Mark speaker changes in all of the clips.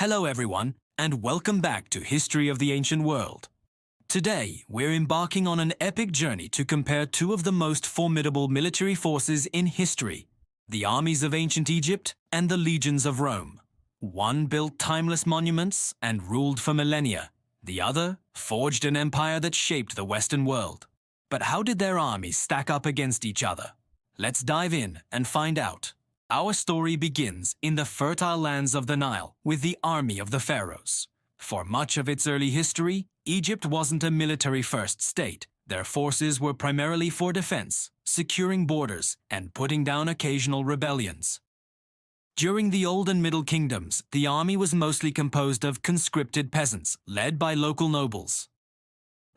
Speaker 1: Hello everyone, and welcome back to History of the Ancient World. Today, we're embarking on an epic journey to compare two of the most formidable military forces in history, the armies of ancient Egypt and the legions of Rome. One built timeless monuments and ruled for millennia. The other forged an empire that shaped the Western world. But how did their armies stack up against each other? Let's dive in and find out. Our story begins in the fertile lands of the Nile with the army of the pharaohs. For much of its early history, Egypt wasn't a military-first state. Their forces were primarily for defense, securing borders, and putting down occasional rebellions. During the Old and Middle Kingdoms, the army was mostly composed of conscripted peasants, led by local nobles.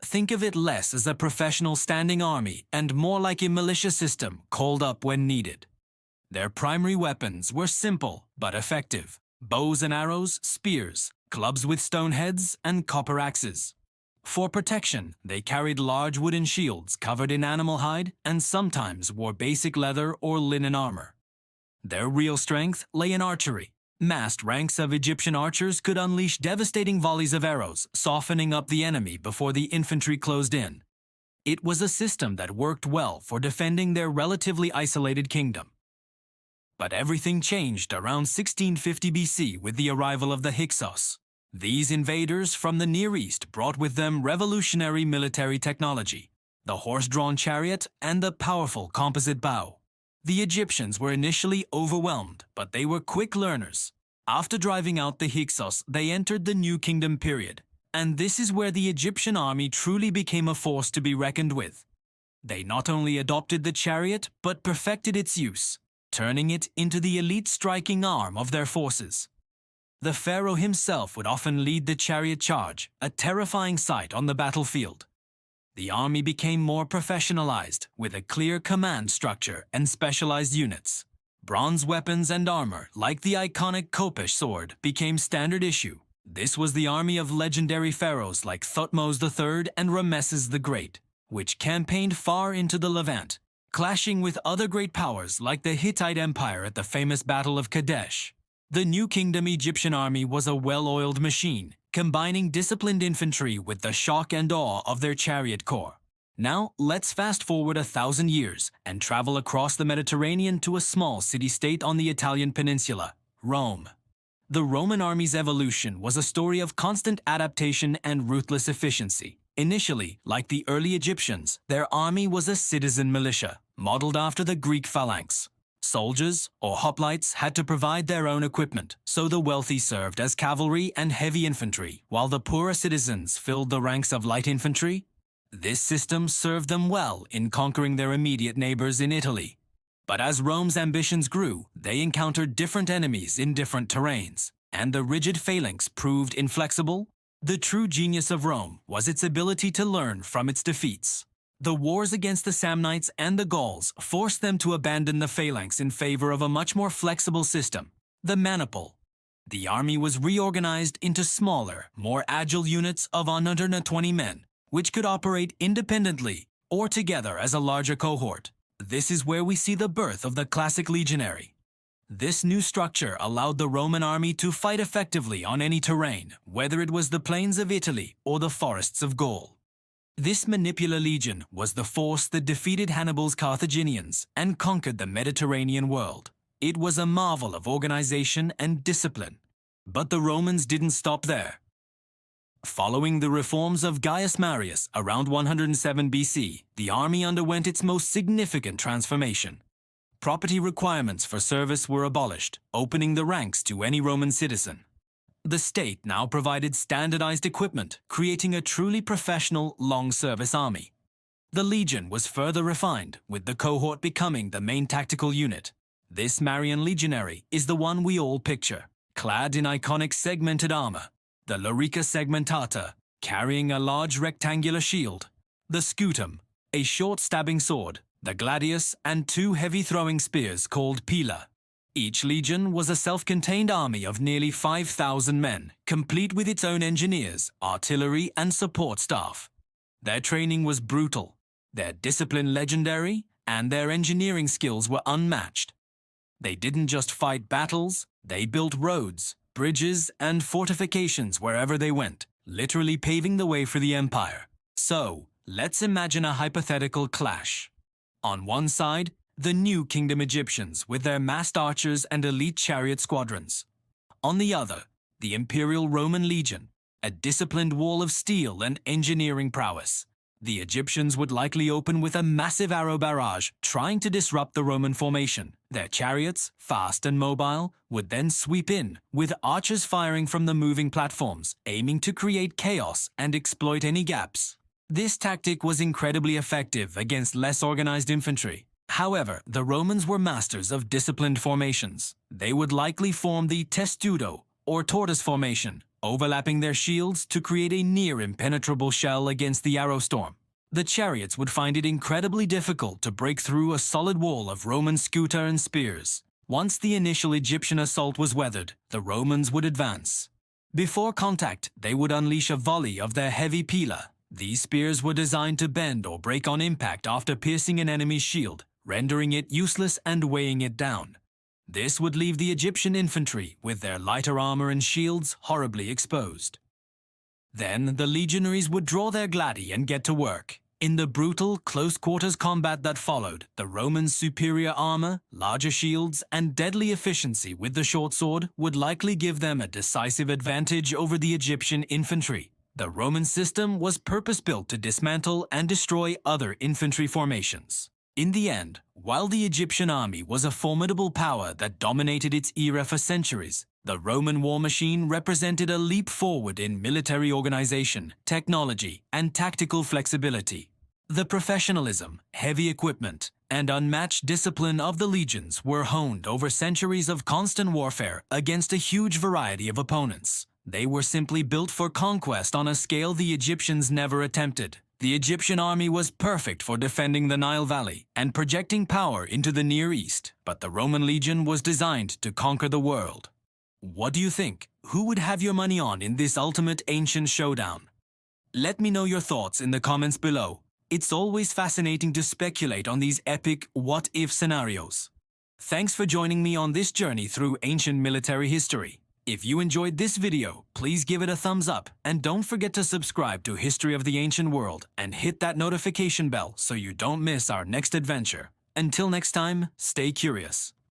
Speaker 1: Think of it less as a professional standing army and more like a militia system called up when needed. Their primary weapons were simple but effective: bows and arrows, spears, clubs with stone heads, and copper axes. For protection, they carried large wooden shields covered in animal hide and sometimes wore basic leather or linen armor. Their real strength lay in archery. Massed ranks of Egyptian archers could unleash devastating volleys of arrows, softening up the enemy before the infantry closed in. It was a system that worked well for defending their relatively isolated kingdom. But everything changed around 1650 BC with the arrival of the Hyksos. These invaders from the Near East brought with them revolutionary military technology, the horse-drawn chariot and the powerful composite bow. The Egyptians were initially overwhelmed, but they were quick learners. After driving out the Hyksos, they entered the New Kingdom period, and this is where the Egyptian army truly became a force to be reckoned with. They not only adopted the chariot, but perfected its use, turning it into the elite striking arm of their forces. The pharaoh himself would often lead the chariot charge, a terrifying sight on the battlefield. The army became more professionalized, with a clear command structure and specialized units. Bronze weapons and armor, like the iconic Khopesh sword, became standard issue. This was the army of legendary pharaohs like Thutmose III and Ramesses the Great, which campaigned far into the Levant, clashing with other great powers like the Hittite Empire at the famous Battle of Kadesh. The New Kingdom Egyptian army was a well-oiled machine, combining disciplined infantry with the shock and awe of their chariot corps. Now, let's fast-forward 1,000 years and travel across the Mediterranean to a small city-state on the Italian peninsula, Rome. The Roman army's evolution was a story of constant adaptation and ruthless efficiency. Initially, like the early Egyptians, their army was a citizen militia, modeled after the Greek phalanx. Soldiers, or hoplites, had to provide their own equipment, so the wealthy served as cavalry and heavy infantry, while the poorer citizens filled the ranks of light infantry. This system served them well in conquering their immediate neighbors in Italy. But as Rome's ambitions grew, they encountered different enemies in different terrains, and the rigid phalanx proved inflexible. The true genius of Rome was its ability to learn from its defeats. The wars against the Samnites and the Gauls forced them to abandon the phalanx in favor of a much more flexible system, the maniple. The army was reorganized into smaller, more agile units of 120 men, which could operate independently or together as a larger cohort. This is where we see the birth of the classic legionary. This new structure allowed the Roman army to fight effectively on any terrain, whether it was the plains of Italy or the forests of Gaul. This Manipular legion was the force that defeated Hannibal's Carthaginians and conquered the Mediterranean world. It was a marvel of organization and discipline. But the Romans didn't stop there. Following the reforms of Gaius Marius around 107 BC, the army underwent its most significant transformation. Property requirements for service were abolished, opening the ranks to any Roman citizen. The state now provided standardized equipment, creating a truly professional, long-service army. The legion was further refined, with the cohort becoming the main tactical unit. This Marian legionary is the one we all picture, clad in iconic segmented armor, the lorica segmentata, carrying a large rectangular shield, the scutum, a short stabbing sword, the gladius, and two heavy throwing spears called pila. Each legion was a self-contained army of nearly 5,000 men, complete with its own engineers, artillery, and support staff. Their training was brutal, their discipline legendary, and their engineering skills were unmatched. They didn't just fight battles, they built roads, bridges, and fortifications wherever they went, literally paving the way for the empire. So, let's imagine a hypothetical clash. On one side, the New Kingdom Egyptians with their massed archers and elite chariot squadrons. On the other, the Imperial Roman Legion, a disciplined wall of steel and engineering prowess. The Egyptians would likely open with a massive arrow barrage, trying to disrupt the Roman formation. Their chariots, fast and mobile, would then sweep in, with archers firing from the moving platforms, aiming to create chaos and exploit any gaps. This tactic was incredibly effective against less organized infantry. However, the Romans were masters of disciplined formations. They would likely form the testudo, or tortoise formation, overlapping their shields to create a near-impenetrable shell against the arrow storm. The chariots would find it incredibly difficult to break through a solid wall of Roman scuta and spears. Once the initial Egyptian assault was weathered, the Romans would advance. Before contact, they would unleash a volley of their heavy pila. These spears were designed to bend or break on impact after piercing an enemy's shield, rendering it useless and weighing it down. This would leave the Egyptian infantry, with their lighter armor and shields, horribly exposed. Then the legionaries would draw their gladi and get to work. In the brutal, close-quarters combat that followed, the Romans' superior armor, larger shields, and deadly efficiency with the short sword would likely give them a decisive advantage over the Egyptian infantry. The Roman system was purpose-built to dismantle and destroy other infantry formations. In the end, while the Egyptian army was a formidable power that dominated its era for centuries, the Roman war machine represented a leap forward in military organization, technology, and tactical flexibility. The professionalism, heavy equipment, and unmatched discipline of the legions were honed over centuries of constant warfare against a huge variety of opponents. They were simply built for conquest on a scale the Egyptians never attempted. The Egyptian army was perfect for defending the Nile Valley and projecting power into the Near East, but the Roman legion was designed to conquer the world. What do you think? Who would have your money on in this ultimate ancient showdown? Let me know your thoughts in the comments below. It's always fascinating to speculate on these epic what-if scenarios. Thanks for joining me on this journey through ancient military history. If you enjoyed this video, please give it a thumbs up and don't forget to subscribe to History of the Ancient World and hit that notification bell so you don't miss our next adventure. Until next time, stay curious.